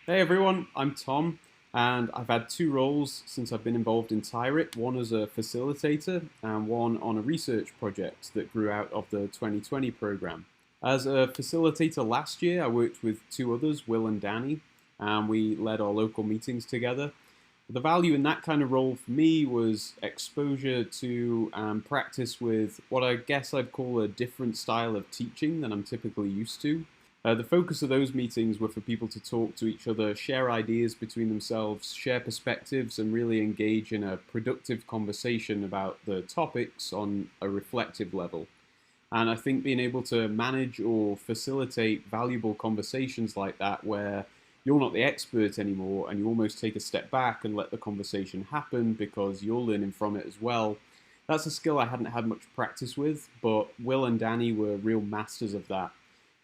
Hey everyone, I'm Tom, and I've had two roles since I've been involved in TYRIT, one as a facilitator and one on a research project that grew out of the 2020 program. As a facilitator last year, I worked with two others, Will and Danny, and we led our local meetings together. The value in that kind of role for me was exposure to practice with what I guess I'd call a different style of teaching than I'm typically used to. The focus of those meetings were for people to talk to each other, share ideas between themselves, share perspectives, and really engage in a productive conversation about the topics on a reflective level. And I think being able to manage or facilitate valuable conversations like that, where you're not the expert anymore and you almost take a step back and let the conversation happen because you're learning from it as well, that's a skill I hadn't had much practice with, but Will and Danny were real masters of that.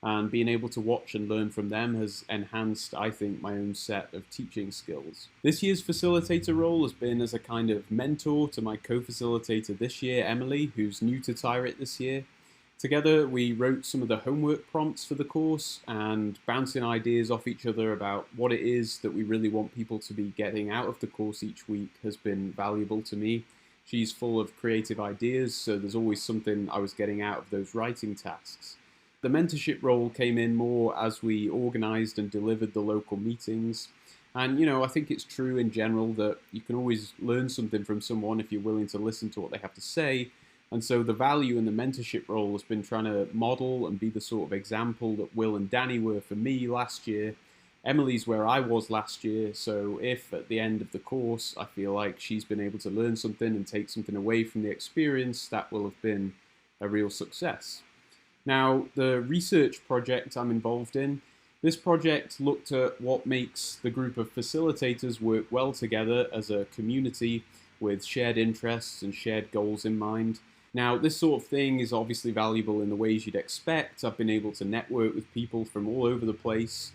And being able to watch and learn from them has enhanced, I think, my own set of teaching skills. This year's facilitator role has been as a kind of mentor to my co-facilitator this year, Emily, who's new to TYRIT this year. Together, we wrote some of the homework prompts for the course and bouncing ideas off each other about what it is that we really want people to be getting out of the course each week has been valuable to me. She's full of creative ideas, so there's always something I was getting out of those writing tasks. The mentorship role came in more as we organized and delivered the local meetings. And, I think it's true in general that you can always learn something from someone if you're willing to listen to what they have to say. And so the value in the mentorship role has been trying to model and be the sort of example that Will and Danny were for me last year. Emily's where I was last year, so if at the end of the course I feel like she's been able to learn something and take something away from the experience, that will have been a real success. Now, the research project I'm involved in, this project looked at what makes the group of facilitators work well together as a community with shared interests and shared goals in mind. Now, this sort of thing is obviously valuable in the ways you'd expect. I've been able to network with people from all over the place,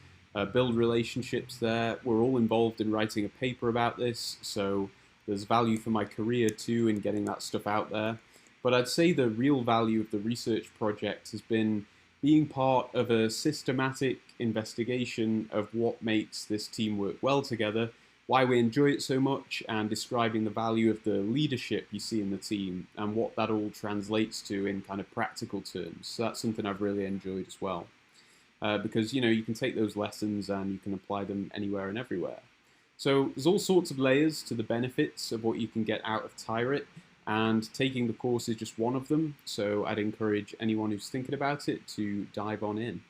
build relationships there. We're all involved in writing a paper about this, so there's value for my career too in getting that stuff out there. But I'd say the real value of the research project has been being part of a systematic investigation of what makes this team work well together, why we enjoy it so much, and describing the value of the leadership you see in the team and what that all translates to in kind of practical terms. So that's something I've really enjoyed as well. Because, you can take those lessons and you can apply them anywhere and everywhere. So there's all sorts of layers to the benefits of what you can get out of TYRIT, and taking the course is just one of them. So I'd encourage anyone who's thinking about it to dive on in.